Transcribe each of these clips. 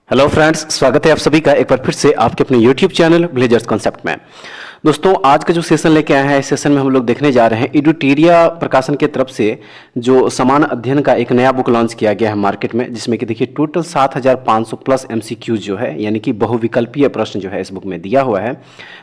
Hello friends, स्वागत है आप सभी का एक बार फिर से आपके अपने यूट्यूब चैनल विलेजर्स कॉन्सेप्ट में। दोस्तों, आज का जो सेशन लेके आए हैं, इस सेशन में हम लोग देखने जा रहे हैं एडुटेरिया प्रकाशन की तरफ से जो समान अध्ययन का एक नया बुक लॉन्च किया गया है मार्केट में, जिसमें कि देखिए टोटल 7500 प्लस एमसीक्यूज जो है यानी कि बहुविकल्पीय प्रश्न जो है इस बुक में दिया हुआ है।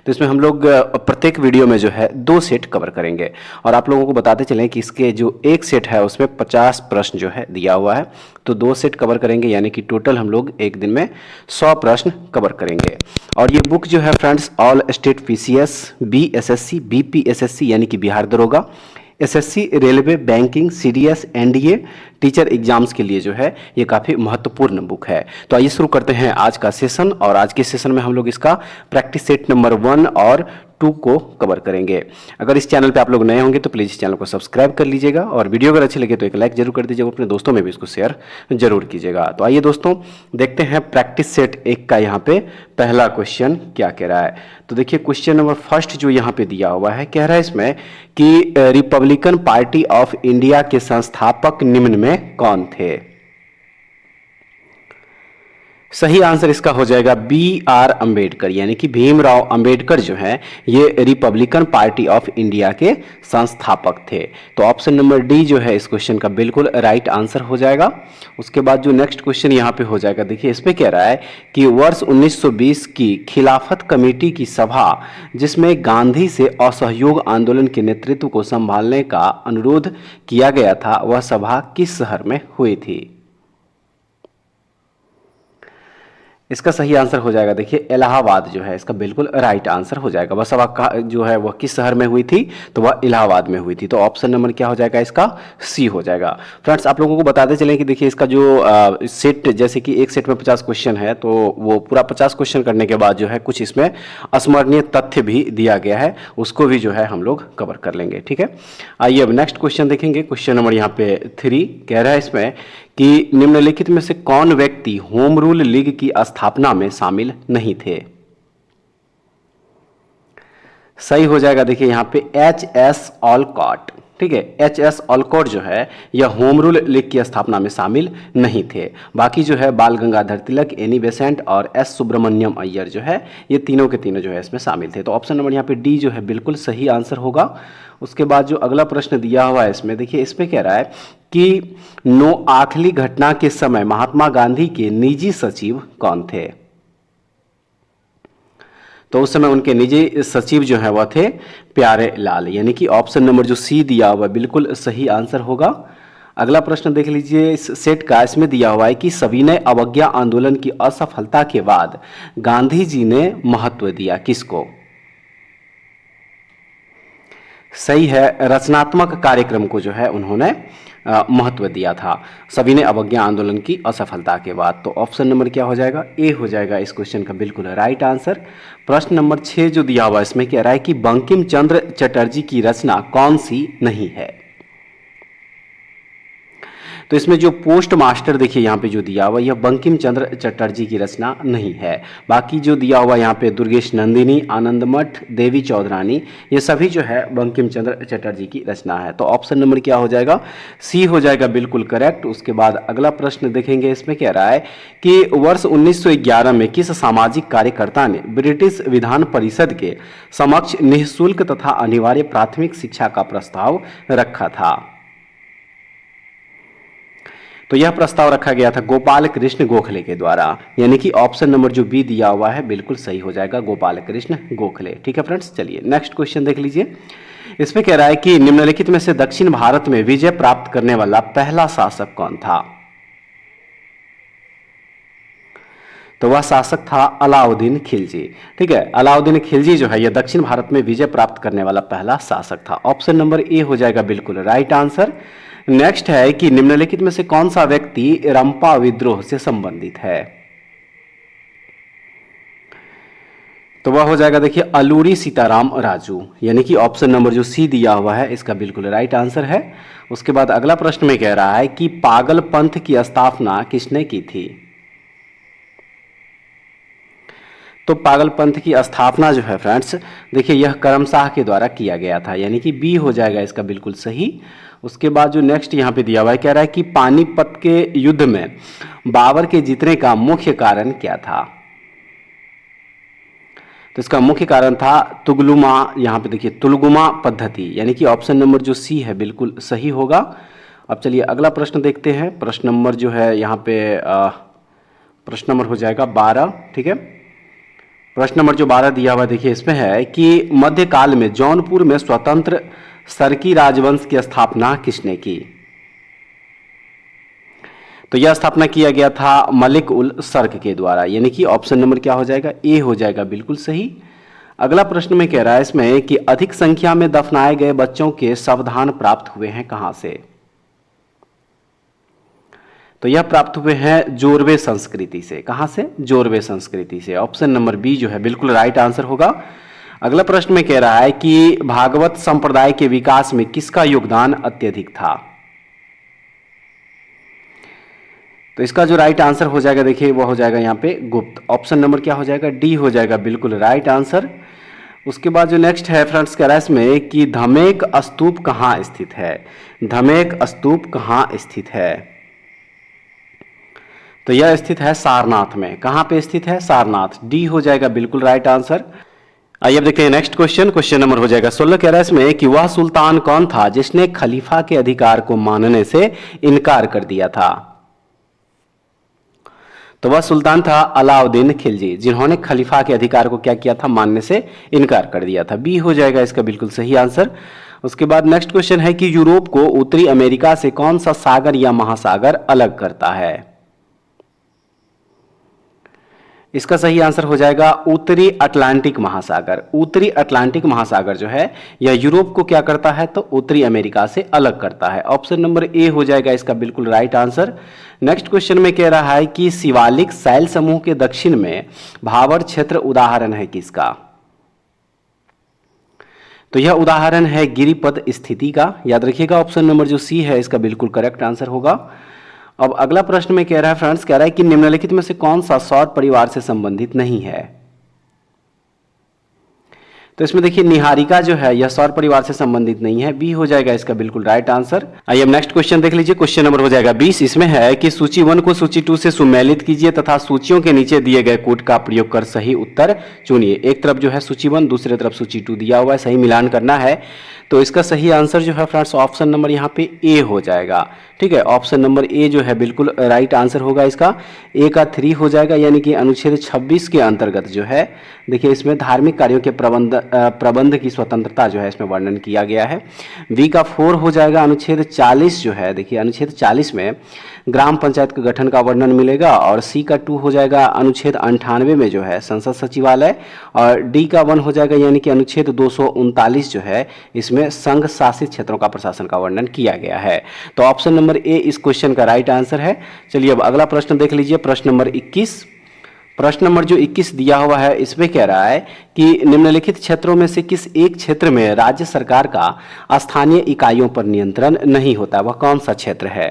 तो इसमें हम लोग प्रत्येक वीडियो में जो है 2 सेट कवर करेंगे और आप लोगों को बताते चलें कि इसके जो एक सेट है उसमें 50 प्रश्न जो है दिया हुआ है। तो 2 सेट कवर करेंगे यानी कि टोटल हम लोग एक दिन में 100 प्रश्न कवर करेंगे। और ये बुक जो है friends all state PCS, BSSC, BPSSC यानी कि बिहार दरोगा, SSC, railway, banking, CDS, NDA, teacher exams के लिए जो है ये काफ़ी महत्वपूर्ण बुक है। तो आइए शुरू करते हैं आज का सेशन। और आज के सेशन में हम लोग इसका प्रैक्टिस सेट नंबर 1 और 2 को कवर करेंगे। अगर इस चैनल पे आप लोग नए होंगे तो प्लीज़ इस चैनल को सब्सक्राइब कर लीजिएगा और वीडियो अगर अच्छी लगे तो एक लाइक जरूर कर दीजिएगा, अपने दोस्तों में भी इसको शेयर जरूर कीजिएगा। तो आइए दोस्तों देखते हैं प्रैक्टिस सेट 1 का यहाँ पे पहला क्वेश्चन क्या कह रहा है। तो देखिए क्वेश्चन नंबर फर्स्ट जो यहाँ पे दिया हुआ है, कह रहा है इसमें कि रिपब्लिकन पार्टी ऑफ इंडिया के संस्थापक निम्न में कौन थे। सही आंसर इसका हो जाएगा बी आर अंबेडकर, यानी कि भीमराव अंबेडकर जो है ये रिपब्लिकन पार्टी ऑफ इंडिया के संस्थापक थे। तो ऑप्शन नंबर डी जो है इस क्वेश्चन का बिल्कुल राइट आंसर हो जाएगा। उसके बाद जो नेक्स्ट क्वेश्चन यहाँ पे हो जाएगा, देखिए इसमें कह रहा है कि वर्ष 1920 की खिलाफत कमेटी की सभा जिसमें गांधी से असहयोग आंदोलन के नेतृत्व को संभालने का अनुरोध किया गया था, वह सभा किस शहर में हुई थी। इसका सही आंसर हो जाएगा देखिए इलाहाबाद जो है इसका बिल्कुल राइट आंसर हो जाएगा। वह सभा का जो है वह किस शहर में हुई थी, तो वह इलाहाबाद में हुई थी। तो ऑप्शन नंबर क्या हो जाएगा इसका सी हो जाएगा। फ्रेंड्स आप लोगों को बताते चलें कि देखिए इसका जो सेट, जैसे कि एक सेट में 50 क्वेश्चन है तो वो पूरा 50 क्वेश्चन करने के बाद जो है कुछ इसमें अस्मरणीय तथ्य भी दिया गया है, उसको भी जो है हम लोग कवर कर लेंगे। ठीक है, आइए अब नेक्स्ट क्वेश्चन देखेंगे। क्वेश्चन नंबर यहाँ पे 3 कह रहा है इसमें कि निम्नलिखित में से कौन व्यक्ति होम रूल लीग की स्थापना में शामिल नहीं थे। सही हो जाएगा देखिए यहाँ पे एच एस ऑलकॉट। ठीक है, एच एस ऑलकॉट जो है यह होम रूल लीग की स्थापना में शामिल नहीं थे। बाकी जो है बाल गंगाधर तिलक, एनी बेसेंट और एस सुब्रमण्यम अय्यर जो है ये तीनों के तीनों जो है इसमें शामिल थे। तो ऑप्शन नंबर यहाँ पे डी जो है बिल्कुल सही आंसर होगा। उसके बाद जो अगला प्रश्न दिया हुआ है इसमें, देखिए इसमें कह रहा है कि नो आखिरी घटना के समय महात्मा गांधी के निजी सचिव कौन थे। तो उस समय उनके निजी सचिव जो है वह थे प्यारे लाल, यानी कि ऑप्शन नंबर जो सी दिया हुआ बिल्कुल सही आंसर होगा। अगला प्रश्न देख लीजिए इस सेट का। इसमें दिया हुआ है कि सविनय अवज्ञा आंदोलन की असफलता के बाद गांधी जी ने महत्व दिया किसको। सही है, रचनात्मक कार्यक्रम को जो है उन्होंने महत्व दिया था सविनय अवज्ञा आंदोलन की असफलता के बाद। तो ऑप्शन नंबर क्या हो जाएगा, ए हो जाएगा इस क्वेश्चन का बिल्कुल राइट आंसर। प्रश्न नंबर 6 जो दिया हुआ है इसमें कह रहा है कि बंकिम चंद्र चटर्जी की रचना कौन सी नहीं है। तो इसमें जो पोस्ट मास्टर देखिए यहाँ पे जो दिया हुआ यह बंकिम चंद्र चटर्जी की रचना नहीं है। बाकी जो दिया हुआ यहाँ पे दुर्गेश नंदिनी, आनंदमठ, देवी चौधरानी, ये सभी जो है बंकिम चंद्र चटर्जी की रचना है। तो ऑप्शन नंबर क्या हो जाएगा, सी हो जाएगा बिल्कुल करेक्ट। उसके बाद अगला प्रश्न देखेंगे। इसमें कह रहा है कि वर्ष 1911 में किस सामाजिक कार्यकर्ता ने ब्रिटिश विधान परिषद के समक्ष निःशुल्क तथा अनिवार्य प्राथमिक शिक्षा का प्रस्ताव रखा था। तो यह प्रस्ताव रखा गया था गोपाल कृष्ण गोखले के द्वारा, यानी कि ऑप्शन नंबर जो बी दिया हुआ है बिल्कुल सही हो जाएगा, गोपाल कृष्ण गोखले। ठीक है फ्रेंड्स, चलिए नेक्स्ट क्वेश्चन देख लीजिए। इसमें कह रहा है कि निम्नलिखित में से दक्षिण भारत में विजय प्राप्त करने वाला पहला शासक कौन था। तो वह शासक था अलाउद्दीन खिलजी। ठीक है, अलाउद्दीन खिलजी जो है यह दक्षिण भारत में विजय प्राप्त करने वाला पहला शासक था। ऑप्शन नंबर ए हो जाएगा बिल्कुल राइट आंसर। नेक्स्ट है कि निम्नलिखित में से कौन सा व्यक्ति रंपा विद्रोह से संबंधित है। तो वह हो जाएगा देखिए अलूरी सीताराम राजू, यानी कि ऑप्शन नंबर जो सी दिया हुआ है इसका बिल्कुल राइट आंसर है। उसके बाद अगला प्रश्न में कह रहा है कि पागल पंथ की स्थापना किसने की थी। तो पागलपंथ की स्थापना जो है फ्रेंड्स, देखिए यह करमशाह के द्वारा किया गया था, यानी कि बी हो जाएगा इसका बिल्कुल सही। उसके बाद जो नेक्स्ट यहाँ पे दिया हुआ है, कह रहा है कि पानीपत के युद्ध में बाबर के जीतने का मुख्य कारण क्या था। तो इसका मुख्य कारण था तुगलुमा, यहाँ पे देखिए तुलगुमा पद्धति, यानी कि ऑप्शन नंबर जो सी है बिल्कुल सही होगा। अब चलिए अगला प्रश्न देखते हैं। प्रश्न नंबर जो है यहाँ पे प्रश्न नंबर हो जाएगा 12, ठीक है। प्रश्न नंबर जो 12 दिया हुआ देखिए इसमें है कि मध्यकाल में जौनपुर में स्वतंत्र सरकी राजवंश की स्थापना किसने की। तो यह स्थापना किया गया था मलिक उल सर्क के द्वारा, यानी कि ऑप्शन नंबर क्या हो जाएगा, ए हो जाएगा बिल्कुल सही। अगला प्रश्न में कह रहा है इसमें कि अधिक संख्या में दफनाए गए बच्चों के शवदान प्राप्त हुए हैं कहां से। तो यह प्राप्त हुए हैं जोरवे संस्कृति से। कहां से, जोरवे संस्कृति से। ऑप्शन नंबर बी जो है बिल्कुल राइट आंसर होगा। अगला प्रश्न में कह रहा है कि भागवत संप्रदाय के विकास में किसका योगदान अत्यधिक था। तो इसका जो राइट आंसर हो जाएगा देखिए वो हो जाएगा यहाँ पे गुप्त। ऑप्शन नंबर क्या हो जाएगा, डी हो जाएगा बिल्कुल राइट आंसर। उसके बाद जो नेक्स्ट है फ्रेंड्स कह रहा है इसमें कि धमेक स्तूप कहाँ स्थित है। धमेक स्तूप कहाँ स्थित है। तो यह स्थित है सारनाथ में। कहां पे स्थित है, सारनाथ। डी हो जाएगा बिल्कुल राइट आंसर। आइए अब देखते हैं नेक्स्ट क्वेश्चन। क्वेश्चन नंबर हो जाएगा 16, कह रहा है इसमें कि वह सुल्तान कौन था जिसने खलीफा के अधिकार को मानने से इनकार कर दिया था। तो वह सुल्तान था अलाउद्दीन खिलजी, जिन्होंने खलीफा के अधिकार को क्या किया था, मानने से इनकार कर दिया था। बी हो जाएगा इसका बिल्कुल सही आंसर। उसके बाद नेक्स्ट क्वेश्चन है कि यूरोप को उत्तरी अमेरिका से कौन सा सागर या महासागर अलग करता है। इसका सही आंसर हो जाएगा उत्तरी अटलांटिक महासागर। उत्तरी अटलांटिक महासागर जो है यह यूरोप को क्या करता है, तो उत्तरी अमेरिका से अलग करता है। ऑप्शन नंबर ए हो जाएगा इसका बिल्कुल राइट आंसर। नेक्स्ट क्वेश्चन में कह रहा है कि शिवालिक शैल समूह के दक्षिण में भाबर क्षेत्र उदाहरण है किसका। तो यह उदाहरण है गिरिपद स्थिति का। याद रखिएगा ऑप्शन नंबर जो सी है इसका बिल्कुल करेक्ट आंसर होगा। अब अगला प्रश्न में कह रहा है फ्रेंड्स, कह रहा है कि निम्नलिखित में से कौन सा सौर परिवार से संबंधित नहीं है। तो इसमें देखिए निहारिका जो है यह सौर परिवार से संबंधित नहीं है। बी हो जाएगा इसका बिल्कुल राइट आंसर। आइए अब नेक्स्ट क्वेश्चन देख लीजिए। क्वेश्चन नंबर हो जाएगा 20। इसमें है कि सूची 1 को सूची 2 से सुमेलित कीजिए तथा सूचियों के नीचे दिए गए कोड का प्रयोग कर सही उत्तर चुनिए। एक तरफ जो है सूची 1, दूसरी तरफ सूची 2 दिया हुआ है, सही मिलान करना है। तो इसका सही आंसर जो है फ्रेंड्स ऑप्शन नंबर यहाँ पे ए हो जाएगा। ठीक है, ऑप्शन नंबर ए जो है बिल्कुल राइट आंसर होगा इसका। ए का 3 हो जाएगा, यानी कि अनुच्छेद 26 के अंतर्गत जो है देखिए इसमें धार्मिक कार्यों के प्रबंध की स्वतंत्रता जो है इसमें वर्णन किया गया है। बी का 4 हो जाएगा। अनुच्छेद 40 जो है देखिए अनुच्छेद 40 में ग्राम पंचायत के गठन का वर्णन मिलेगा। और सी का 2 हो जाएगा अनुच्छेद 98 में जो है संसद सचिवालय। और डी का 1 हो जाएगा, यानी कि अनुच्छेद 239 जो है इसमें संघ शासित क्षेत्रों का प्रशासन का वर्णन किया गया है। तो ऑप्शन नंबर ए इस क्वेश्चन का राइट आंसर है। चलिए अब अगला प्रश्न देख लीजिए। प्रश्न नंबर 21। प्रश्न नंबर जो 21 दिया हुआ है इसमें कह रहा है कि निम्नलिखित क्षेत्रों में से किस एक क्षेत्र में राज्य सरकार का स्थानीय इकाइयों पर नियंत्रण नहीं होता, वह कौन सा क्षेत्र है।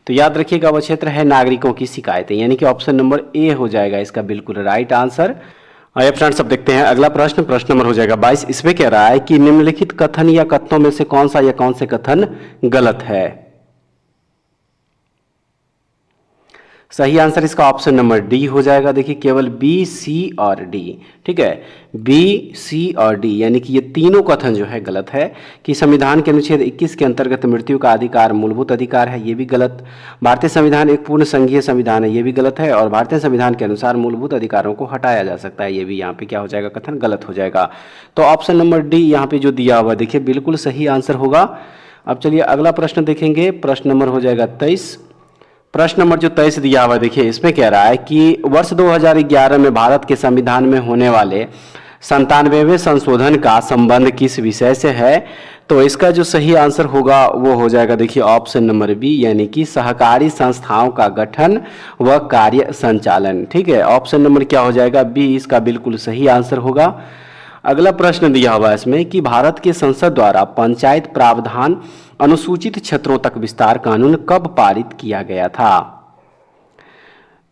तो याद रखिएगा वह क्षेत्र है नागरिकों की शिकायतें, यानी कि ऑप्शन नंबर ए हो जाएगा इसका बिल्कुल राइट आंसर। आइए फ्रेंड्स अब देखते हैं अगला प्रश्न। प्रश्न नंबर हो जाएगा 22। इसमें कह रहा है कि निम्नलिखित कथन या कथनों में से कौन सा या कौन से कथन गलत है। सही आंसर इसका ऑप्शन नंबर डी हो जाएगा। देखिए केवल बी, सी और डी। ठीक है, बी, सी और डी, यानी कि ये तीनों कथन जो है गलत है। कि संविधान के अनुच्छेद 21 के अंतर्गत मृत्यु का अधिकार मूलभूत अधिकार है, ये भी गलत। भारतीय संविधान एक पूर्ण संघीय संविधान है, ये भी गलत है। और भारतीय संविधान के अनुसार मूलभूत अधिकारों को हटाया जा सकता है, ये भी यहाँ पे क्या हो जाएगा, कथन गलत हो जाएगा। तो ऑप्शन नंबर डी यहाँ पे जो दिया हुआ देखिए बिल्कुल सही आंसर होगा। अब चलिए अगला प्रश्न देखेंगे। प्रश्न नंबर हो जाएगा 23। प्रश्न नंबर जो 23 दिया हुआ देखिए इसमें कह रहा है कि वर्ष 2011 में भारत के संविधान में होने वाले 97वें संशोधन का संबंध किस विषय से है। तो इसका जो सही आंसर होगा वो हो जाएगा देखिए ऑप्शन नंबर बी, यानी कि सहकारी संस्थाओं का गठन व कार्य संचालन। ठीक है, ऑप्शन नंबर क्या हो जाएगा, बी इसका बिल्कुल सही आंसर होगा। अगला प्रश्न दिया हुआ है इसमें कि भारत के संसद द्वारा पंचायत प्रावधान अनुसूचित क्षेत्रों तक विस्तार कानून कब पारित किया गया था।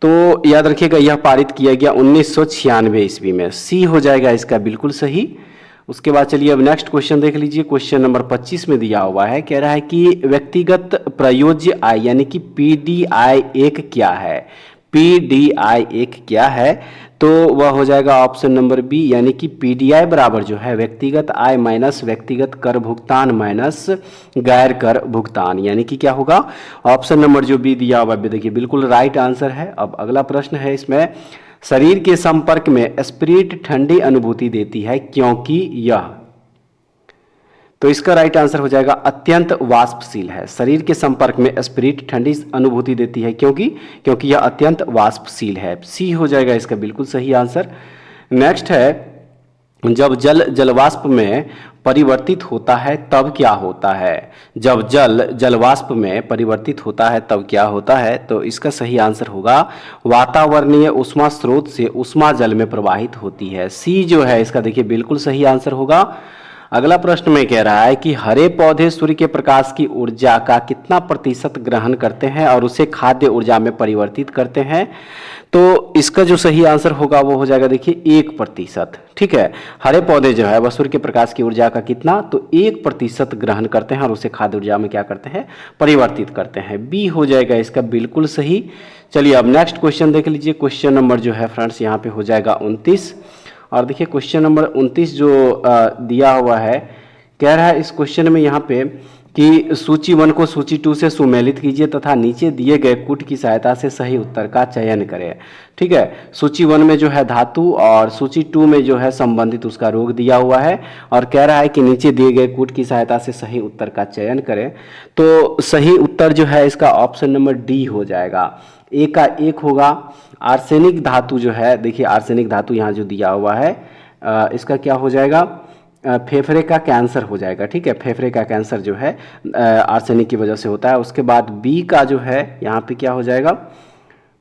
तो याद रखिएगा यह पारित किया गया 1996 ईस्वी में। सी हो जाएगा इसका बिल्कुल सही। उसके बाद चलिए अब नेक्स्ट क्वेश्चन देख लीजिए। क्वेश्चन नंबर 25 में दिया हुआ है, कह रहा है कि व्यक्तिगत प्रयोज्य आय यानी कि पीडीआई एक क्या है। पीडीआई एक क्या है, तो वह हो जाएगा ऑप्शन नंबर बी, यानी कि पीडीआई बराबर जो है व्यक्तिगत आय माइनस व्यक्तिगत कर भुगतान माइनस गैर कर भुगतान, यानी कि क्या होगा ऑप्शन नंबर जो बी दिया हुआ, देखिए बिल्कुल राइट आंसर है। अब अगला प्रश्न है इसमें, शरीर के संपर्क में स्पिरिट ठंडी अनुभूति देती है क्योंकि यह, तो इसका राइट आंसर हो जाएगा अत्यंत वाष्पशील है। शरीर के संपर्क में स्पिरिट ठंडी अनुभूति देती है क्योंकि यह अत्यंत वाष्पशील है। सी हो जाएगा इसका बिल्कुल सही आंसर। नेक्स्ट है, जब जल जलवाष्प में परिवर्तित होता है तब क्या होता है। जब जल जलवाष्प में परिवर्तित होता है तब क्या होता है, तो इसका सही आंसर होगा वातावरणीय ऊष्मा स्रोत से ऊष्मा जल में प्रवाहित होती है। सी जो है इसका देखिए बिल्कुल सही आंसर होगा। अगला प्रश्न में कह रहा है कि हरे पौधे सूर्य के प्रकाश की ऊर्जा का कितना प्रतिशत ग्रहण करते हैं और उसे खाद्य ऊर्जा में परिवर्तित करते हैं, तो इसका जो सही आंसर होगा वो हो जाएगा देखिए 1%। ठीक है, हरे पौधे जो है वह सूर्य के प्रकाश की ऊर्जा का कितना, तो 1% ग्रहण करते हैं और उसे खाद्य ऊर्जा में क्या करते हैं, परिवर्तित करते हैं। बी हो जाएगा इसका बिल्कुल सही। चलिए अब नेक्स्ट क्वेश्चन देख लीजिए। क्वेश्चन नंबर जो है फ्रेंड्स यहाँ पे हो जाएगा 29। और देखिए क्वेश्चन नंबर 29 जो दिया हुआ है, कह रहा है इस क्वेश्चन में यहाँ पे कि सूची 1 को सूची 2 से सुमेलित कीजिए तथा नीचे दिए गए कूट की सहायता से सही उत्तर का चयन करें। ठीक है, सूची 1 में जो है धातु और सूची 2 में जो है संबंधित उसका रोग दिया हुआ है और कह रहा है कि नीचे दिए गए कूट की सहायता से सही उत्तर का चयन करें। तो सही उत्तर जो है इसका ऑप्शन नंबर डी हो जाएगा। ए का 1 होगा। आर्सेनिक धातु जो है, देखिए आर्सेनिक धातु यहाँ जो दिया हुआ है इसका क्या हो जाएगा, फेफड़े का कैंसर हो जाएगा। ठीक है, फेफड़े का कैंसर जो है आर्सेनिक की वजह से होता है। उसके बाद बी का जो है यहाँ पे क्या हो जाएगा,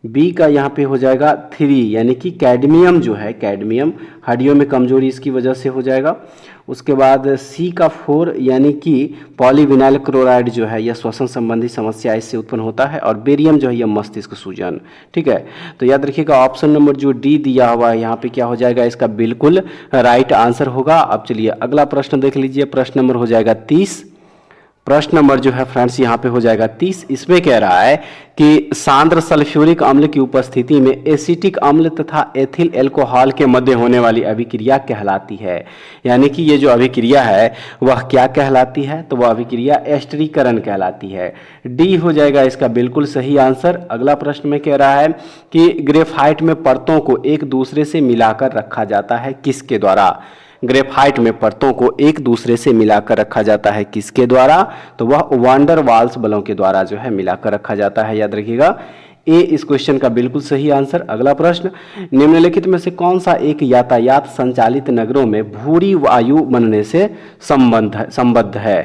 बी का यहाँ पे हो जाएगा 3, यानी कि कैडमियम जो है, कैडमियम हड्डियों में कमजोरी इसकी वजह से हो जाएगा। उसके बाद सी का 4, यानी कि पॉलीविनाइल क्लोराइड जो है यह श्वसन संबंधी समस्या इससे उत्पन्न होता है। और बेरियम जो है यह मस्तिष्क सूजन। ठीक है, तो याद रखिएगा ऑप्शन नंबर जो डी दिया हुआ है यहाँ पे क्या हो जाएगा, इसका बिल्कुल राइट आंसर होगा। अब चलिए अगला प्रश्न देख लीजिए। प्रश्न नंबर हो जाएगा 30। प्रश्न नंबर जो है फ्रेंड्स यहाँ पे हो जाएगा 30। इसमें कह रहा है कि सांद्र सल्फ्यूरिक अम्ल की उपस्थिति में एसिटिक अम्ल तथा एथिल एल्कोहल के मध्य होने वाली अभिक्रिया कहलाती है। यानी कि ये जो अभिक्रिया है वह क्या कहलाती है, तो वह अभिक्रिया एस्टरीकरण कहलाती है। डी हो जाएगा इसका बिल्कुल सही आंसर। अगला प्रश्न में कह रहा है कि ग्रेफाइट में परतों को एक दूसरे से मिलाकर रखा जाता है किसके द्वारा। ग्रेफाइट में परतों को एक दूसरे से मिलाकर रखा जाता है किसके द्वारा, तो वह वांडर वाल्स बलों के द्वारा जो है मिलाकर रखा जाता है। याद रखिएगा ए इस क्वेश्चन का बिल्कुल सही आंसर। अगला प्रश्न, निम्नलिखित में से कौन सा एक यातायात संचालित नगरों में भूरी वायु बनने से संबद्ध है,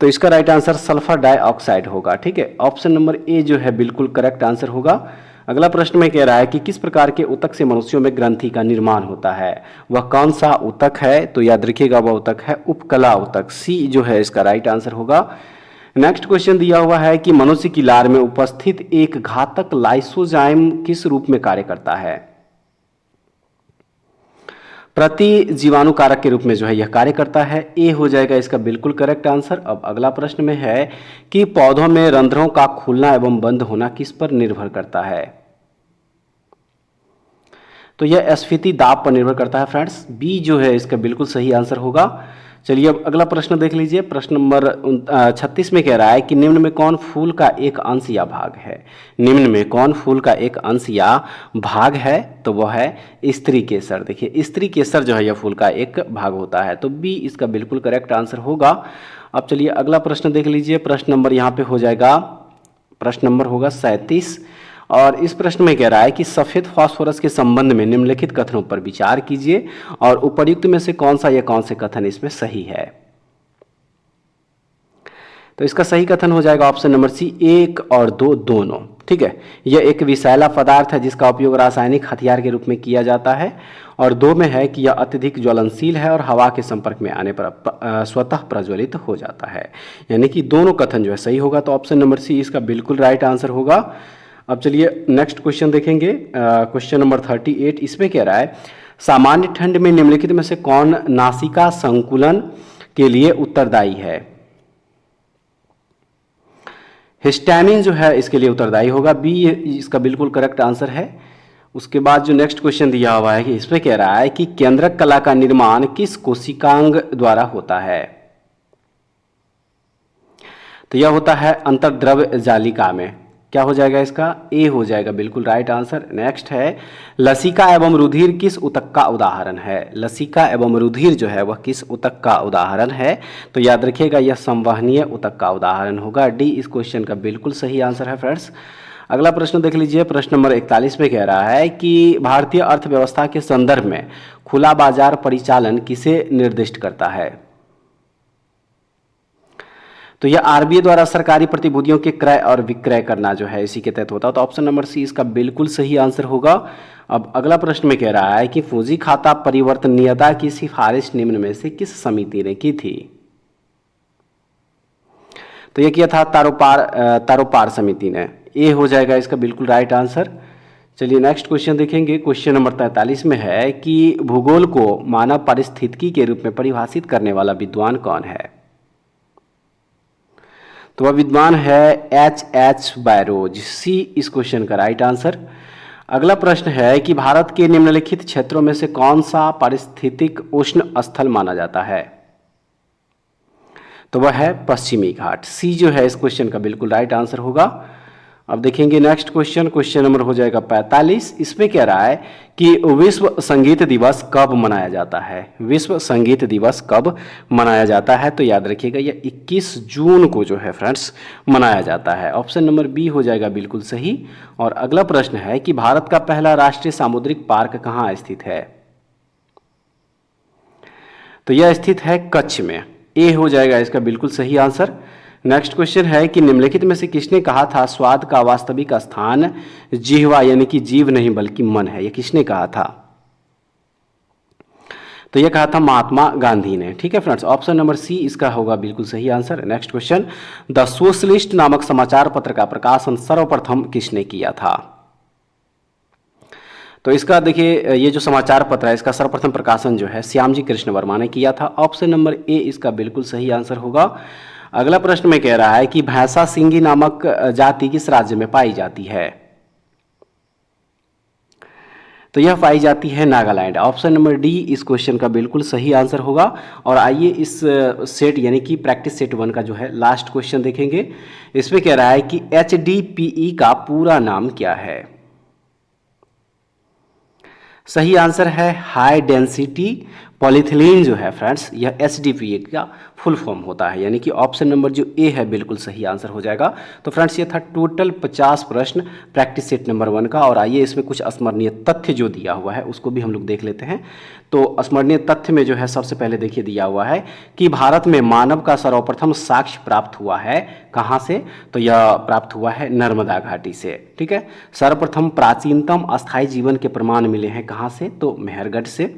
तो इसका राइट आंसर सल्फर डाइऑक्साइड होगा। ठीक है, ऑप्शन नंबर ए जो है बिल्कुल करेक्ट आंसर होगा। अगला प्रश्न में कह रहा है कि किस प्रकार के ऊतक से मनुष्यों में ग्रंथि का निर्माण होता है, वह कौन सा ऊतक है, तो याद रखिएगा वह ऊतक है उपकला ऊतक। सी जो है इसका राइट आंसर होगा। नेक्स्ट क्वेश्चन दिया हुआ है कि मनुष्य की लार में उपस्थित एक घातक लाइसोजाइम किस रूप में कार्य करता है। प्रति जीवाणु कारक के रूप में जो है यह कार्य करता है। ए हो जाएगा इसका बिल्कुल करेक्ट आंसर। अब अगला प्रश्न में है कि पौधों में रंध्रों का खुलना एवं बंद होना किस पर निर्भर करता है, तो यह स्फीति दाब पर निर्भर करता है फ्रेंड्स। बी जो है इसका बिल्कुल सही आंसर होगा। चलिए अब अगला प्रश्न देख लीजिए। प्रश्न नंबर 36 में कह रहा है कि निम्न में कौन फूल का एक अंश या भाग है। निम्न में कौन फूल का एक अंश या भाग है, तो वह है स्त्री केसर। देखिए स्त्री केसर जो है यह फूल का एक भाग होता है, तो बी इसका बिल्कुल करेक्ट आंसर होगा। अब चलिए अगला प्रश्न देख लीजिए। प्रश्न नंबर यहाँ पे हो जाएगा, प्रश्न नंबर होगा 37 और इस प्रश्न में कह रहा है कि सफेद फास्फोरस के संबंध में निम्नलिखित कथनों पर विचार कीजिए और उपर्युक्त में से कौन सा या कौन से कथन इसमें सही है। तो इसका सही कथन हो जाएगा ऑप्शन नंबर सी 1 और 2 दोनों। ठीक है। यह एक विषैला पदार्थ है जिसका उपयोग रासायनिक हथियार के रूप में किया जाता है। और 2 में है कि यह अत्यधिक ज्वलनशील है और हवा के संपर्क में आने पर स्वतः प्रज्वलित हो जाता है। यानी कि दोनों कथन जो है सही होगा, तो ऑप्शन नंबर सी इसका बिल्कुल राइट आंसर होगा। अब चलिए नेक्स्ट क्वेश्चन देखेंगे, क्वेश्चन नंबर 38। इसमें कह रहा है सामान्य ठंड में निम्नलिखित में से कौन नासिका संकुलन के लिए उत्तरदायी है? हिस्टैमिन जो है इसके लिए उत्तरदायी होगा, बी इसका बिल्कुल करेक्ट आंसर है। उसके बाद जो नेक्स्ट क्वेश्चन दिया हुआ है कि इसमें कह रहा है कि केंद्रक कला का निर्माण किस कोशिकांग द्वारा होता है? तो यह होता है अंतर्द्रव जालिका में। क्या हो जाएगा इसका? ए हो जाएगा बिल्कुल राइट आंसर। नेक्स्ट है लसिका एवं रुधिर किस ऊतक का उदाहरण है? लसिका एवं रुधिर जो है वह किस ऊतक का उदाहरण है? तो याद रखिएगा यह संवहनीय ऊतक का उदाहरण होगा। डी इस क्वेश्चन का बिल्कुल सही आंसर है फ्रेंड्स। अगला प्रश्न देख लीजिए, प्रश्न नंबर 41 में कह रहा है कि भारतीय अर्थव्यवस्था के संदर्भ में खुला बाजार परिचालन किसे निर्दिष्ट करता है? तो यह आरबीआई द्वारा सरकारी प्रतिभूतियों के क्रय और विक्रय करना जो है इसी के तहत होता है। तो ऑप्शन नंबर सी इसका बिल्कुल सही आंसर होगा। अब अगला प्रश्न में कह रहा है कि पूंजी खाता परिवर्तनीयता की सिफारिश निम्न में से किस समिति ने की थी? तो यह किया था तारोपार समिति ने। ए हो जाएगा इसका बिल्कुल राइट आंसर। चलिए नेक्स्ट क्वेश्चन देखेंगे, क्वेश्चन नंबर 43 में है कि भूगोल को मानव पारिस्थितिकी के रूप में परिभाषित करने वाला विद्वान कौन है? तो वह विद्वान है H.H. बैरोज। सी इस क्वेश्चन का राइट आंसर। अगला प्रश्न है कि भारत के निम्नलिखित क्षेत्रों में से कौन सा पारिस्थितिक उष्ण स्थल माना जाता है? तो वह है पश्चिमी घाट। सी जो है इस क्वेश्चन का बिल्कुल राइट आंसर होगा। अब देखेंगे नेक्स्ट क्वेश्चन, क्वेश्चन नंबर हो जाएगा 45। इसमें कह रहा है कि विश्व संगीत दिवस कब मनाया जाता है? विश्व संगीत दिवस कब मनाया जाता है? तो याद रखिएगा यह 21 जून को जो है फ्रेंड्स मनाया जाता है। ऑप्शन नंबर बी हो जाएगा बिल्कुल सही। और अगला प्रश्न है कि भारत का पहला राष्ट्रीय सामुद्रिक पार्क कहाँ स्थित है? तो यह स्थित है कच्छ में। ए हो जाएगा इसका बिल्कुल सही आंसर। नेक्स्ट क्वेश्चन है कि निम्नलिखित में से किसने कहा था स्वाद का वास्तविक स्थान जिह्वा यानी कि जीव नहीं बल्कि मन है? यह किसने कहा था? तो यह कहा था महात्मा गांधी ने। ठीक है फ्रेंड्स, ऑप्शन नंबर सी इसका होगा बिल्कुल सही answer. Next question, the socialist नामक समाचार पत्र का प्रकाशन सर्वप्रथम किसने किया था? तो इसका देखिए ये जो समाचार पत्र है इसका सर्वप्रथम प्रकाशन जो है श्यामजी कृष्ण वर्मा ने किया था। ऑप्शन नंबर ए इसका बिल्कुल सही आंसर होगा। अगला प्रश्न में कह रहा है कि भैंसा सिंगी नामक जाति किस राज्य में पाई जाती है? तो यह पाई जाती है नागालैंड। ऑप्शन नंबर डी इस क्वेश्चन का बिल्कुल सही आंसर होगा। और आइए इस सेट यानी कि प्रैक्टिस सेट 1 का जो है लास्ट क्वेश्चन देखेंगे। इसमें कह रहा है कि HDPE का पूरा नाम क्या है? सही आंसर है हाई डेंसिटी पॉलीथिलीन जो है फ्रेंड्स यह HDPE का फुल फॉर्म होता है, यानी कि ऑप्शन नंबर जो ए है बिल्कुल सही आंसर हो जाएगा। तो फ्रेंड्स ये था टोटल 50 प्रश्न प्रैक्टिस सेट नंबर 1 का। और आइए इसमें कुछ स्मरणीय तथ्य जो दिया हुआ है उसको भी हम लोग देख लेते हैं। तो स्मरणीय तथ्य में जो है सबसे पहले देखिए दिया हुआ है कि भारत में मानव का सर्वप्रथम साक्ष्य प्राप्त हुआ है कहाँ से? तो यह प्राप्त हुआ है नर्मदा घाटी से। ठीक है। सर्वप्रथम प्राचीनतम अस्थायी जीवन के प्रमाण मिले हैं कहाँ से? तो मेहरगढ़ से।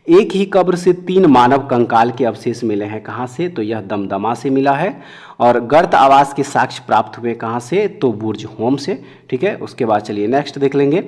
एक ही कब्र से 3 मानव कंकाल के अवशेष मिले हैं कहाँ से? तो यह दमदमा से मिला है। और गर्त आवास के साक्ष्य प्राप्त हुए कहाँ से? तो बुर्ज होम से। ठीक है। उसके बाद चलिए नेक्स्ट देख लेंगे।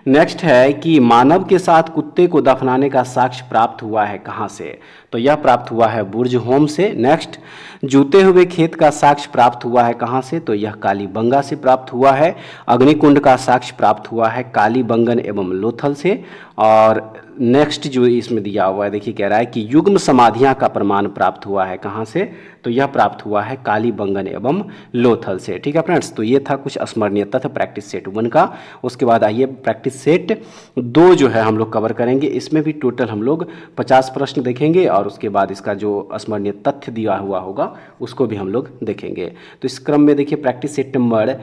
नेक्स्ट है कि मानव के साथ कुत्ते को दफनाने का साक्ष्य प्राप्त हुआ है कहाँ से? तो यह प्राप्त हुआ है बुर्ज होम से। नेक्स्ट, जूते हुए खेत का साक्ष्य प्राप्त हुआ है कहाँ से? तो यह कालीबंगा से प्राप्त हुआ है। अग्निकुंड का साक्ष्य प्राप्त हुआ है कालीबंगन एवं लोथल से। और नेक्स्ट जो इसमें दिया हुआ है देखिए कह रहा है कि युग्म समाधियां का प्रमाण प्राप्त हुआ है कहाँ से? तो यह प्राप्त हुआ है कालीबंगन एवं लोथल से। ठीक है फ्रेंड्स, तो ये था कुछ स्मरणीय तथ्य प्रैक्टिस सेट 1 का। उसके बाद आइए प्रैक्टिस सेट 2 जो है हम लोग कवर करेंगे। इसमें भी टोटल हम लोग 50 प्रश्न देखेंगे और उसके बाद इसका जो स्मरणीय तथ्य दिया हुआ होगा उसको भी हम लोग देखेंगे। तो इस क्रम में देखिए प्रैक्टिस सेट नंबर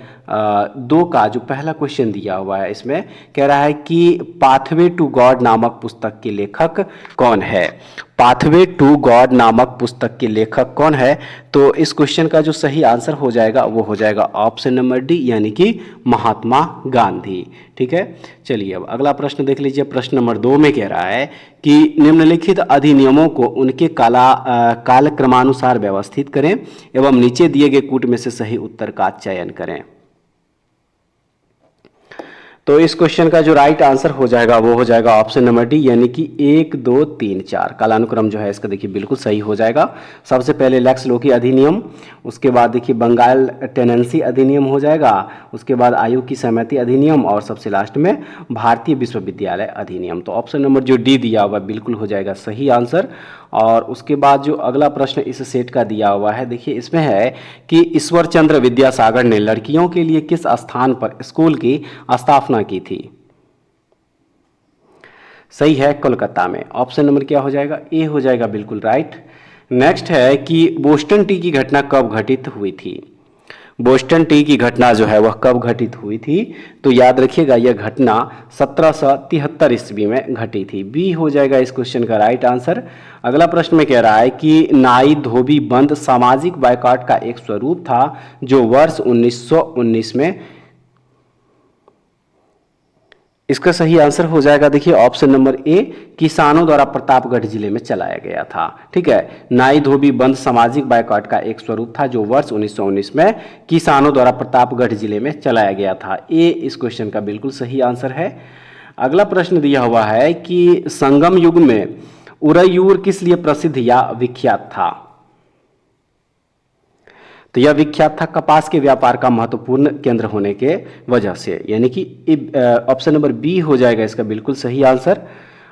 2 का जो पहला क्वेश्चन दिया हुआ है इसमें कह रहा है कि पाथवे टू गॉड नामक पुस्तक के लेखक कौन है? पाथवे टू गॉड नामक पुस्तक के लेखक कौन है? तो इस क्वेश्चन का जो सही आंसर हो जाएगा वो हो जाएगा ऑप्शन नंबर डी, यानी कि महात्मा गांधी। ठीक है, चलिए अब अगला प्रश्न देख लीजिए। प्रश्न नंबर 2 में कह रहा है कि निम्नलिखित अधिनियमों को उनके कालक्रमानुसार व्यवस्थित करें एवं नीचे दिए गए कूट में से सही उत्तर का चयन करें। तो इस क्वेश्चन का जो राइट आंसर हो जाएगा वो हो जाएगा ऑप्शन नंबर डी, यानी कि 1 2 3 4 कालानुक्रम जो है इसका देखिए बिल्कुल सही हो जाएगा। सबसे पहले लैक्स लोकी अधिनियम, उसके बाद देखिए बंगाल टेनेंसी अधिनियम हो जाएगा, उसके बाद आयु की सहमति अधिनियम और सबसे लास्ट में भारतीय विश्वविद्यालय अधिनियम। तो ऑप्शन नंबर जो डी दिया हुआ बिल्कुल हो जाएगा सही आंसर। और उसके बाद जो अगला प्रश्न इस सेट का दिया हुआ है, देखिए इसमें है कि ईश्वर चंद्र विद्यासागर ने लड़कियों के लिए किस स्थान पर स्कूल की स्थापना की थी? सही है, कोलकाता में। ऑप्शन नंबर क्या हो जाएगा? ए हो जाएगा बिल्कुल राइट। नेक्स्ट है कि बोस्टन टी की घटना कब घटित हुई थी? बोस्टन टी की घटना जो है वह कब घटित हुई थी? तो याद रखिएगा यह घटना 1773 ईस्वी में घटी थी। बी हो जाएगा इस क्वेश्चन का राइट आंसर। अगला प्रश्न में कह रहा है कि नाई धोबी बंद सामाजिक बायकॉट का एक स्वरूप था जो वर्ष 1919 में। इसका सही आंसर हो जाएगा देखिए ऑप्शन नंबर ए, किसानों द्वारा प्रतापगढ़ जिले में चलाया गया था। ठीक है, नाई धोबी बंद सामाजिक बायकॉट का एक स्वरूप था जो वर्ष 1919 में किसानों द्वारा प्रतापगढ़ जिले में चलाया गया था। ए इस क्वेश्चन का बिल्कुल सही आंसर है। अगला प्रश्न दिया हुआ है कि संगम युग में उरैयूर किस लिए प्रसिद्ध या विख्यात था? तो यह विख्यात था कपास के व्यापार का महत्वपूर्ण केंद्र होने के वजह से, यानी कि ऑप्शन नंबर बी हो जाएगा इसका बिल्कुल सही आंसर।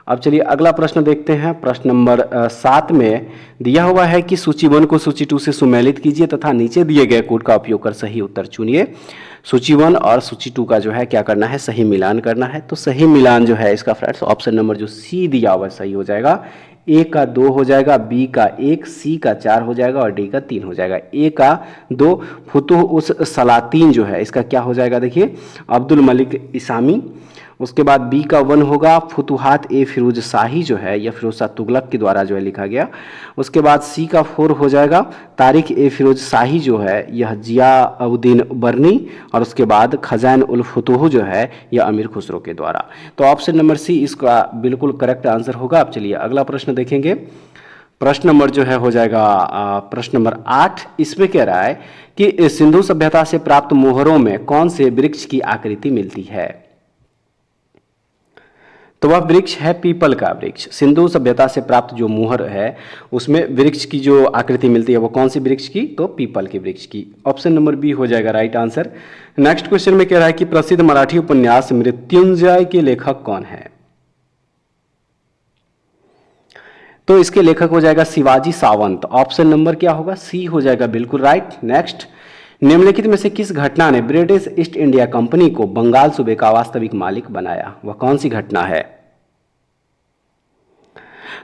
अब चलिए अगला प्रश्न देखते हैं। प्रश्न नंबर 7 में दिया हुआ है कि सूची 1 को सूची 2 से सुमेलित कीजिए तथा नीचे दिए गए कोड का उपयोग कर सही उत्तर चुनिए। सूची 1 और सूची 2 का जो है क्या करना है? सही मिलान करना है। तो सही मिलान जो है इसका फ्रेंड्स ऑप्शन नंबर जो सी दिया हुआ सही हो जाएगा। ए का 2 हो जाएगा, बी का 1, सी का 4 हो जाएगा और डी का 3 हो जाएगा। ए का 2 फुतुह उस सलातीन जो है इसका क्या हो जाएगा? देखिए अब्दुल मलिक इसामी। उसके बाद बी का 1 होगा फुतुहात ए फिरोज शाही जो है यह फिरोज शाह तुगलक के द्वारा जो है लिखा गया। उसके बाद सी का 4 हो जाएगा तारिक ए फिरोज शाही जो है यह जियाउद्दीन बर्नी। और उसके बाद खजान उल फुतूह जो है यह अमीर खुसरो के द्वारा। तो ऑप्शन नंबर सी इसका बिल्कुल करेक्ट आंसर होगा। अब चलिए अगला प्रश्न देखेंगे। प्रश्न नंबर जो है हो जाएगा प्रश्न नंबर 8। इसमें कह रहा है कि सिंधु सभ्यता से प्राप्त मोहरों में कौन से वृक्ष की आकृति मिलती है? तो वह वृक्ष है पीपल का वृक्ष। सिंधु सभ्यता से प्राप्त जो मोहर है उसमें वृक्ष की जो आकृति मिलती है वो कौन सी वृक्ष की? तो पीपल के वृक्ष की। ऑप्शन नंबर बी हो जाएगा राइट आंसर। नेक्स्ट क्वेश्चन में कह रहा है कि प्रसिद्ध मराठी उपन्यास मृत्युंजय के लेखक कौन है? तो इसके लेखक हो जाएगा शिवाजी सावंत। ऑप्शन नंबर क्या होगा? सी हो जाएगा बिल्कुल राइट। नेक्स्ट, निम्नलिखित में से किस घटना ने ब्रिटिश ईस्ट इंडिया कंपनी को बंगाल सूबे का वास्तविक मालिक बनाया? वह कौन सी घटना है?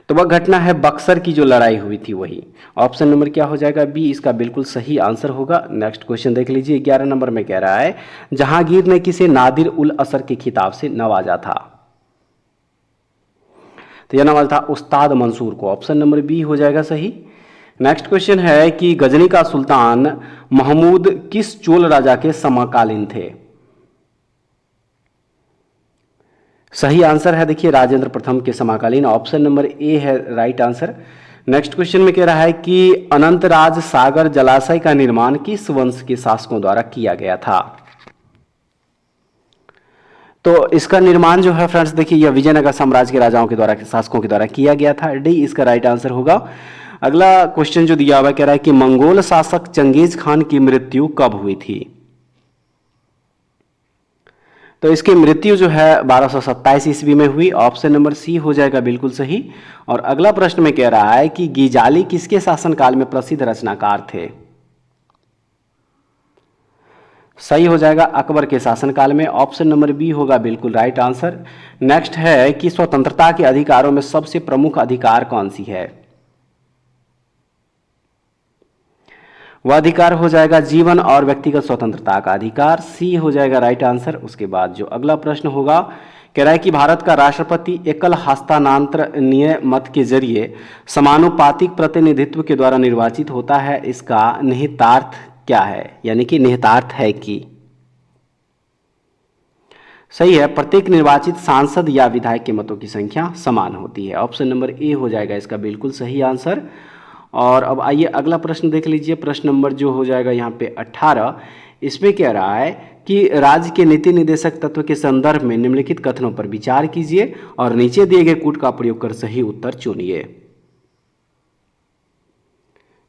तो वह घटना है बक्सर की जो लड़ाई हुई थी वही। ऑप्शन नंबर क्या हो जाएगा? बी इसका बिल्कुल सही आंसर होगा। नेक्स्ट क्वेश्चन देख लीजिए। 11 नंबर में कह रहा है जहांगीर ने किसे नादिर उल असर के खिताब से नवाजा था? तो यह नवाजा था उस्ताद मंसूर को। ऑप्शन नंबर बी हो जाएगा सही। नेक्स्ट क्वेश्चन है कि गजनी का सुल्तान महमूद किस चोल राजा के समकालीन थे? सही आंसर है देखिए राजेंद्र प्रथम के समकालीन। ऑप्शन नंबर ए है राइट आंसर। नेक्स्ट क्वेश्चन में कह रहा है कि अनंतराज सागर जलाशय का निर्माण किस वंश के शासकों द्वारा किया गया था? तो इसका निर्माण जो है फ्रेंड्स देखिए यह विजयनगर साम्राज्य के राजाओं के द्वारा, शासकों के द्वारा किया गया था। डी इसका राइट आंसर होगा। अगला क्वेश्चन जो दिया हुआ कह रहा है कि मंगोल शासक चंगेज खान की मृत्यु कब हुई थी? तो इसकी मृत्यु जो है 1227 ईस्वी में हुई। ऑप्शन नंबर सी हो जाएगा बिल्कुल सही। और अगला प्रश्न में कह रहा है कि गीजाली किसके शासनकाल में प्रसिद्ध रचनाकार थे? सही हो जाएगा अकबर के शासनकाल में। ऑप्शन नंबर बी होगा बिल्कुल राइट आंसर। नेक्स्ट है कि स्वतंत्रता के अधिकारों में सबसे प्रमुख अधिकार कौन सी है? वह अधिकार हो जाएगा जीवन और व्यक्तिगत स्वतंत्रता का अधिकार। सी हो जाएगा राइट आंसर। उसके बाद जो अगला प्रश्न होगा कह रहा है कि भारत का राष्ट्रपति एकल हस्तांतरणीय मत के जरिए समानुपातिक प्रतिनिधित्व के द्वारा निर्वाचित होता है, इसका निहितार्थ क्या है? यानी कि निहितार्थ है कि सही है, प्रत्येक निर्वाचित सांसद या विधायक के मतों की संख्या समान होती है। ऑप्शन नंबर ए हो जाएगा इसका बिल्कुल सही आंसर। और अब आइए अगला प्रश्न देख लीजिए, प्रश्न नंबर जो हो जाएगा यहाँ पे 18। इसमें कह रहा है कि राज्य के नीति निर्देशक तत्व के संदर्भ में निम्नलिखित कथनों पर विचार कीजिए और नीचे दिए गए कूट का प्रयोग कर सही उत्तर चुनिए।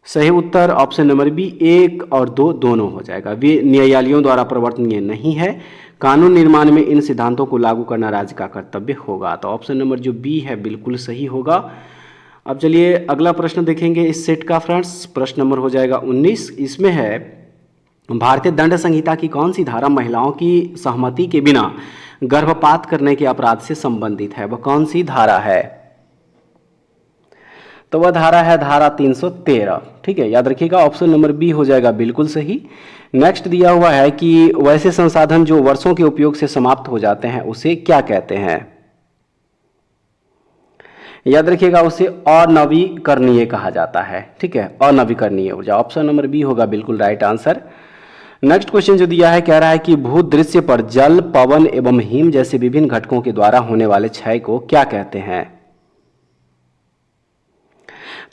सही उत्तर ऑप्शन नंबर बी 1 और 2 दोनों हो जाएगा। वे न्यायालयों द्वारा प्रवर्तनीय नहीं है। कानून निर्माण में इन सिद्धांतों को लागू करना राज्य का कर्तव्य होगा। तो ऑप्शन नंबर जो बी है बिल्कुल सही होगा। अब चलिए अगला प्रश्न देखेंगे इस सेट का फ्रेंड्स। प्रश्न नंबर हो जाएगा 19। इसमें है भारतीय दंड संहिता की कौन सी धारा महिलाओं की सहमति के बिना गर्भपात करने के अपराध से संबंधित है? वह कौन सी धारा है? तो वह धारा है धारा 313। ठीक है, याद रखिएगा ऑप्शन नंबर बी हो जाएगा बिल्कुल सही। नेक्स्ट दिया हुआ है कि वैसे संसाधन जो वर्षों के उपयोग से समाप्त हो जाते हैं उसे क्या कहते हैं? याद रखिएगा उसे अनवीकरणीय कहा जाता है। ठीक है, अनवीकरणीय ऊर्जा, ऑप्शन नंबर बी होगा बिल्कुल राइट आंसर। नेक्स्ट क्वेश्चन जो दिया है कह रहा है कि भूदृश्य पर जल, पवन एवं हिम जैसे विभिन्न घटकों के द्वारा होने वाले क्षय को क्या कहते हैं?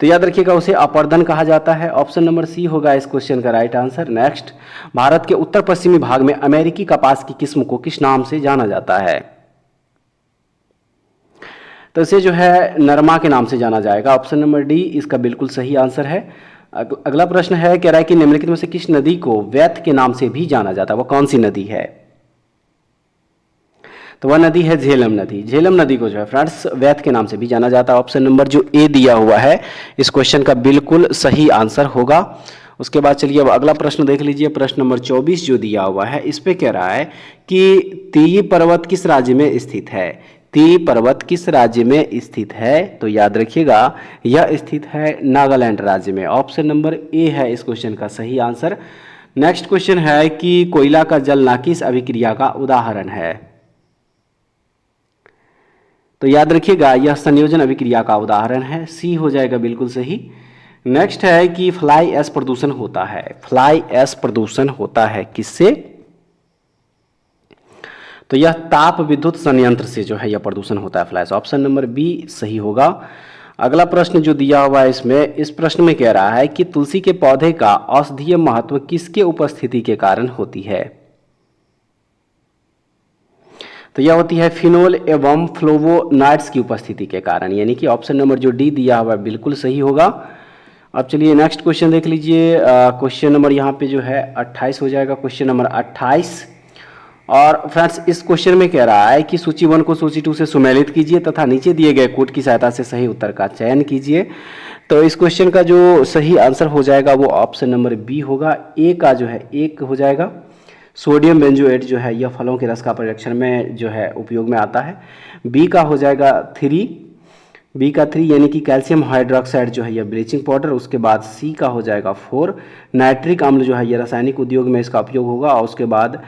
तो याद रखिएगा उसे अपर्दन कहा जाता है। ऑप्शन नंबर सी होगा इस क्वेश्चन का राइट आंसर। नेक्स्ट, भारत के उत्तर पश्चिमी भाग में अमेरिकी कपास की किस्म को किस नाम से जाना जाता है? तो इसे जो है नरमा के नाम से जाना जाएगा। ऑप्शन नंबर डी इसका बिल्कुल सही आंसर है। अगला प्रश्न है कह रहा है कि निम्नलिखित में से किस नदी को वैथ के नाम से भी जाना जाता है? वह कौन सी नदी है? तो वह नदी है झेलम नदी। झेलम नदी को जो है फ्रेंड्स वैथ के नाम से भी जाना जाता है। ऑप्शन नंबर जो ए दिया हुआ है इस क्वेश्चन का बिल्कुल सही आंसर होगा। उसके बाद चलिए अब अगला प्रश्न देख लीजिए। प्रश्न नंबर 24 जो दिया हुआ है इस पे कह रहा है कि तीय पर्वत किस राज्य में स्थित है? तीय पर्वत किस राज्य में स्थित है? तो याद रखिएगा यह स्थित है नागालैंड राज्य में। ऑप्शन नंबर ए है इस क्वेश्चन का सही आंसर। नेक्स्ट क्वेश्चन है कि कोयला का जलना किस अभिक्रिया का उदाहरण है? तो याद रखिएगा यह संयोजन अभिक्रिया का उदाहरण है। सी हो जाएगा बिल्कुल सही। नेक्स्ट है कि फ्लाई ऐश प्रदूषण होता है। फ्लाई ऐश प्रदूषण होता है किससे? तो यह ताप विद्युत संयंत्र से जो है यह प्रदूषण होता है fly ash. Option number B सही होगा। अगला प्रश्न जो दिया हुआ है इसमें, इस प्रश्न में कह रहा है कि तुलसी के पौधे का औषधीय महत्व किसके उपस्थिति के कारण होती है? तो यह होती है फिनोल एवं फ्लोवोनाइड्स की उपस्थिति के कारण, यानी कि ऑप्शन नंबर जो डी दिया हुआ है बिल्कुल सही होगा। अब चलिए नेक्स्ट क्वेश्चन देख लीजिए। क्वेश्चन नंबर यहाँ पे जो है 28 हो जाएगा, क्वेश्चन नंबर 28। और फ्रेंड्स इस क्वेश्चन में कह रहा है कि सूची 1 को सूची 2 से सुमेलित कीजिए तथा नीचे दिए गए कोड की सहायता से सही उत्तर का चयन कीजिए। तो इस क्वेश्चन का जो सही आंसर हो जाएगा वो ऑप्शन नंबर बी होगा। ए का जो है 1 हो जाएगा। सोडियम बेंजोएट जो है यह फलों के रस का परिरक्षण में जो है उपयोग में आता है। बी का हो जाएगा 3, बी का 3 यानी कि कैल्शियम हाइड्रोक्साइड जो है यह ब्लीचिंग पाउडर। उसके बाद सी का हो जाएगा 4, नाइट्रिक अम्ल जो है यह रासायनिक उद्योग में इसका उपयोग होगा। और उसके बाद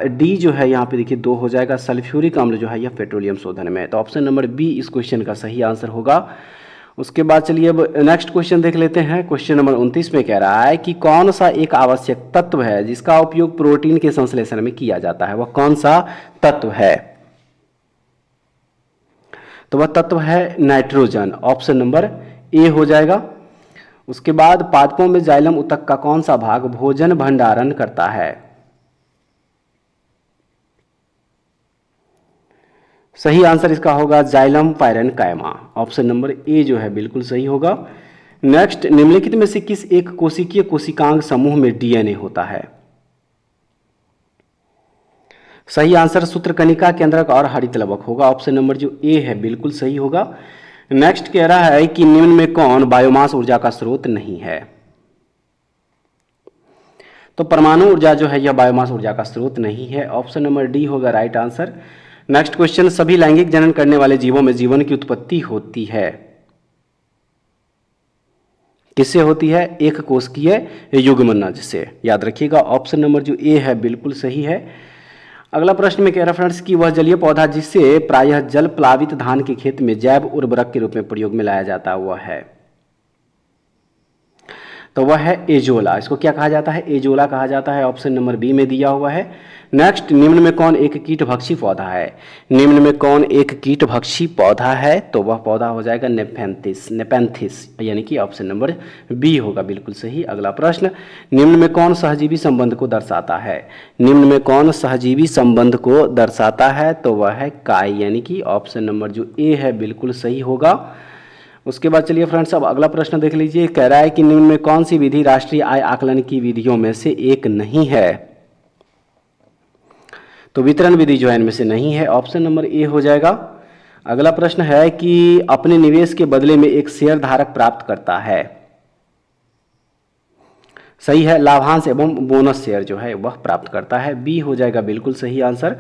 डी जो है यहाँ पे देखिए 2 हो जाएगा, सल्फ्यूरिक अम्ल जो है यह पेट्रोलियम शोधन में। तो ऑप्शन नंबर बी इस क्वेश्चन का सही आंसर होगा। उसके बाद चलिए अब नेक्स्ट क्वेश्चन देख लेते हैं। क्वेश्चन नंबर 29 में कह रहा है कि कौन सा एक आवश्यक तत्व है जिसका उपयोग प्रोटीन के संश्लेषण में किया जाता है? वह कौन सा तत्व है? तो वह तत्व है नाइट्रोजन। ऑप्शन नंबर ए हो जाएगा। उसके बाद पादपों में जाइलम ऊतक का कौन सा भाग भोजन भंडारण करता है? सही आंसर इसका होगा जाइलम पायरेन्काइमा। ऑप्शन नंबर ए जो है बिल्कुल सही होगा। नेक्स्ट, निम्नलिखित में से किस एक कोशिकीय कोशिकांग समूह में डीएनए होता है? सही आंसर सूत्रकणिका, केंद्रक और हरितलवक होगा। ऑप्शन नंबर जो ए है बिल्कुल सही होगा। नेक्स्ट कह रहा है कि निम्न में कौन बायोमास ऊर्जा का स्रोत नहीं है? तो परमाणु ऊर्जा जो है यह बायोमास ऊर्जा का स्रोत नहीं है। ऑप्शन नंबर डी होगा राइट आंसर। नेक्स्ट क्वेश्चन, सभी लैंगिक जनन करने वाले जीवों में जीवन की उत्पत्ति होती है किससे होती है? एक कोशिकीय युग्मनज से। याद रखिएगा ऑप्शन नंबर जो ए है बिल्कुल सही है। अगला प्रश्न में कह रहा है फ्रेंड्स कि वह जलीय पौधा जिसे प्रायः जल प्लावित धान के खेत में जैव उर्वरक के रूप में प्रयोग में लाया जाता है वह है, तो वह है एजोला। इसको क्या कहा जाता है? एजोला कहा जाता है। ऑप्शन नंबर बी में दिया हुआ है। नेक्स्ट, निम्न में कौन एक कीटभक्षी पौधा है? निम्न में कौन एक कीटभक्षी पौधा है? तो वह पौधा हो जाएगा नेपेंथिस, नेपेंथिस, यानी कि ऑप्शन नंबर बी होगा बिल्कुल सही। अगला प्रश्न, निम्न में कौन सहजीवी संबंध को दर्शाता है? निम्न में कौन सहजीवी संबंध को दर्शाता है? तो वह है काई, यानी कि ऑप्शन नंबर जो ए है बिल्कुल सही होगा। उसके बाद चलिए फ्रेंड्स अब अगला प्रश्न देख लीजिए। कह रहा है कि निम्न में कौन सी विधि राष्ट्रीय आय आकलन की विधियों में से एक नहीं है? तो वितरण विधि जो है इनमें से नहीं है, ऑप्शन नंबर ए हो जाएगा। अगला प्रश्न है कि अपने निवेश के बदले में एक शेयर धारक प्राप्त करता है, सही है, लाभांश एवं बोनस शेयर जो है वह प्राप्त करता है, बी हो जाएगा बिल्कुल सही आंसर।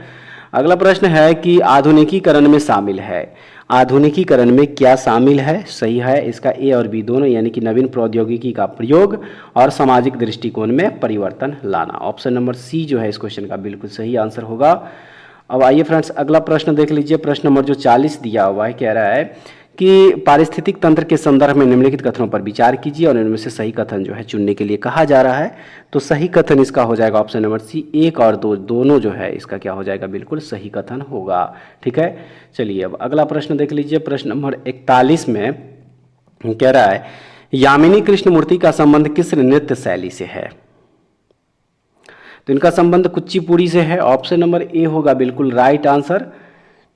अगला प्रश्न है कि आधुनिकीकरण में शामिल है, आधुनिकीकरण में क्या शामिल है? सही है इसका ए और बी दोनों, यानी कि नवीन प्रौद्योगिकी का प्रयोग और सामाजिक दृष्टिकोण में परिवर्तन लाना। ऑप्शन नंबर सी जो है इस क्वेश्चन का बिल्कुल सही आंसर होगा। अब आइए फ्रेंड्स अगला प्रश्न देख लीजिए। प्रश्न नंबर जो 40 दिया हुआ है, कह रहा है कि पारिस्थितिक तंत्र के संदर्भ में निम्नलिखित कथनों पर विचार कीजिए और इनमें से सही कथन जो है चुनने के लिए कहा जा रहा है। तो सही कथन इसका हो जाएगा ऑप्शन नंबर सी, एक और दो दोनों जो है इसका क्या हो जाएगा, बिल्कुल सही कथन होगा। ठीक है, चलिए अब अगला प्रश्न देख लीजिए। प्रश्न नंबर 41 में कह रहा है यामिनी कृष्णमूर्ति का संबंध किस नृत्य शैली से है? तो इनका संबंध कुचिपुड़ी से है, ऑप्शन नंबर ए होगा बिल्कुल राइट आंसर।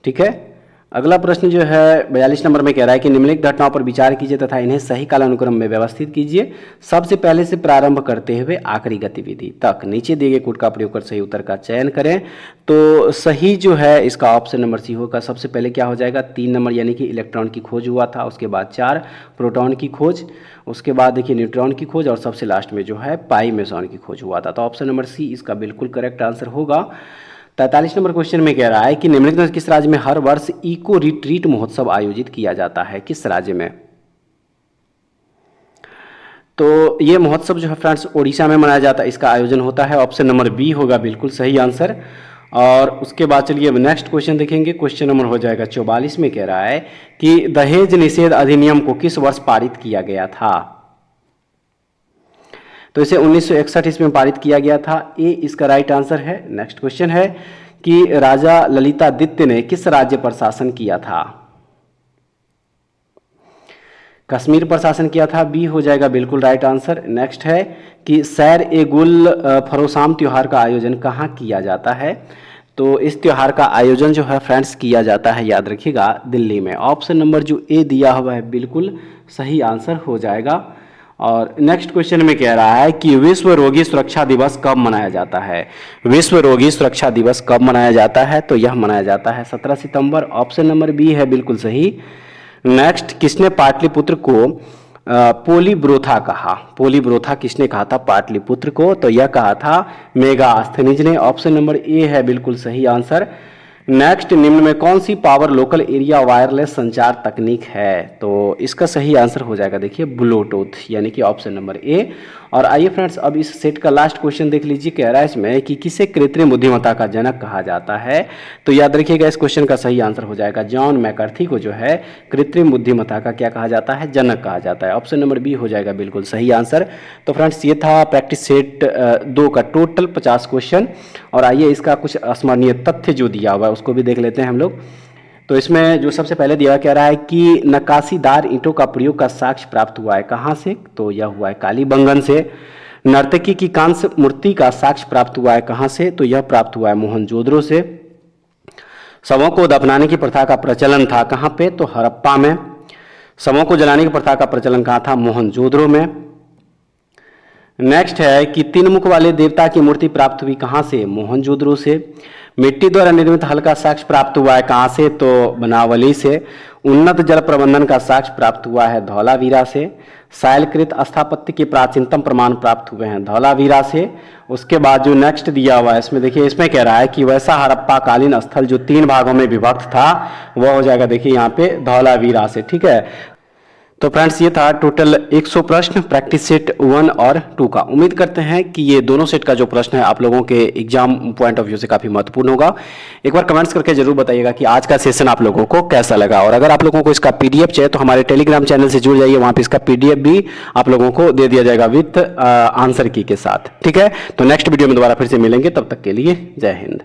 ठीक है, अगला प्रश्न जो है 42 नंबर में कह रहा है कि निम्नलिखित घटनाओं पर विचार कीजिए तथा इन्हें सही कालानुक्रम में व्यवस्थित कीजिए, सबसे पहले से प्रारंभ करते हुए आखिरी गतिविधि तक। नीचे दिए गए कोड का प्रयोग कर सही उत्तर का चयन करें। तो सही जो है इसका ऑप्शन नंबर सी होगा। सबसे पहले क्या हो जाएगा, 3 नंबर यानी कि इलेक्ट्रॉन की खोज हुआ था, उसके बाद 4 प्रोटॉन की खोज, उसके बाद देखिए न्यूट्रॉन की खोज और सबसे लास्ट में जो है पाई मेसॉन की खोज हुआ था। तो ऑप्शन नंबर सी इसका बिल्कुल करेक्ट आंसर होगा। 43 नंबर क्वेश्चन में कह रहा है कि निम्नलिखित में किस राज्य में हर वर्ष इको रिट्रीट महोत्सव आयोजित किया जाता है? किस राज्य में? तो ये महोत्सव जो है फ्रेंड्स ओडिशा में मनाया जाता है, इसका आयोजन होता है, ऑप्शन नंबर बी होगा बिल्कुल सही आंसर। और उसके बाद चलिए अब नेक्स्ट क्वेश्चन देखेंगे। क्वेश्चन नंबर हो जाएगा 44 में कह रहा है कि दहेज निषेध अधिनियम को किस वर्ष पारित किया गया था? तो इसे 1961 ईस्वी में पारित किया गया था, ए इसका राइट आंसर है। नेक्स्ट क्वेश्चन है कि राजा ललितादित्य ने किस राज्य पर शासन किया था? कश्मीर पर शासन किया था, बी हो जाएगा बिल्कुल राइट आंसर। नेक्स्ट है कि सैर ए गुल फरोसाम त्योहार का आयोजन कहाँ किया जाता है? तो इस त्योहार का आयोजन जो है फ्रेंड्स किया जाता है, याद रखिएगा, दिल्ली में। ऑप्शन नंबर जो ए दिया हुआ है बिल्कुल सही आंसर हो जाएगा। और नेक्स्ट क्वेश्चन में कह रहा है कि विश्व रोगी सुरक्षा दिवस कब मनाया जाता है? विश्व रोगी सुरक्षा दिवस कब मनाया जाता है? तो यह मनाया जाता है 17 सितंबर, ऑप्शन नंबर बी है बिल्कुल सही। नेक्स्ट, किसने पाटलिपुत्र को पोलीब्रोथा कहा? पोलीब्रोथा किसने कहा था पाटलिपुत्र को? तो यह कहा था मेगास्थनीज ने, ऑप्शन नंबर ए है बिल्कुल सही आंसर। नेक्स्ट, निम्न में कौन सी पावर लोकल एरिया वायरलेस संचार तकनीक है? तो इसका सही आंसर हो जाएगा देखिए ब्लूटूथ, यानी कि ऑप्शन नंबर ए। और आइए फ्रेंड्स अब इस सेट का लास्ट क्वेश्चन देख लीजिए। कह रहा है इसमें कि किसे कृत्रिम बुद्धिमत्ता का जनक कहा जाता है? तो याद रखिएगा इस क्वेश्चन का सही आंसर हो जाएगा जॉन मैकर्थी को जो है कृत्रिम बुद्धिमत्ता का क्या कहा जाता है? जनक कहा जाता है, ऑप्शन नंबर बी हो जाएगा बिल्कुल सही आंसर। तो फ्रेंड्स ये था प्रैक्टिस सेट 2 का टोटल 50 क्वेश्चन। और आइए इसका कुछ स्मरणीय तथ्य जो दिया हुआ है उसको भी देख लेते हैं हम लोग। तो इसमें जो सबसे पहले दिया कह रहा है कि नक्काशीदार ईंटों का प्रयोग का साक्ष्य प्राप्त हुआ है कहाँ से? तो यह हुआ है कालीबंगन से। नर्तकी की कांस्य मूर्ति का साक्ष्य प्राप्त हुआ है कहाँ से? तो यह प्राप्त हुआ है मोहनजोदड़ो से। शवों को दफनाने की प्रथा का प्रचलन था कहाँ पे? तो हड़प्पा में। शवों को जलाने की प्रथा का प्रचलन कहाँ था? मोहनजोदड़ो में। नेक्स्ट है कि 3 मुख वाले देवता की मूर्ति प्राप्त हुई कहाँ से? मोहनजोदड़ो से। मिट्टी द्वारा निर्मित हल का साक्ष्य प्राप्त हुआ है कहाँ से? तो बनावली से। उन्नत जल प्रबंधन का साक्ष्य प्राप्त हुआ है धौलावीरा से। शैलकृत स्थापत्य के प्राचीनतम प्रमाण प्राप्त हुए हैं धौलावीरा से। उसके बाद जो नेक्स्ट दिया हुआ है इसमें देखिए, इसमें कह रहा है कि वैसा हड़प्पा कालीन स्थल जो 3 भागों में विभक्त था वह हो जाएगा देखिए यहाँ पे धौलावीरा से। ठीक है, तो फ्रेंड्स ये था टोटल 100 प्रश्न प्रैक्टिस सेट 1 और 2 का। उम्मीद करते हैं कि ये दोनों सेट का जो प्रश्न है आप लोगों के एग्जाम पॉइंट ऑफ व्यू से काफी महत्वपूर्ण होगा। एक बार कमेंट्स करके जरूर बताइएगा कि आज का सेशन आप लोगों को कैसा लगा, और अगर आप लोगों को इसका पीडीएफ चाहिए तो हमारे टेलीग्राम चैनल से जुड़ जाइए, वहां पे इसका पीडीएफ भी आप लोगों को दे दिया जाएगा विथ आंसर की के साथ। ठीक है, तो नेक्स्ट वीडियो में दोबारा फिर से मिलेंगे, तब तक के लिए जय हिंद।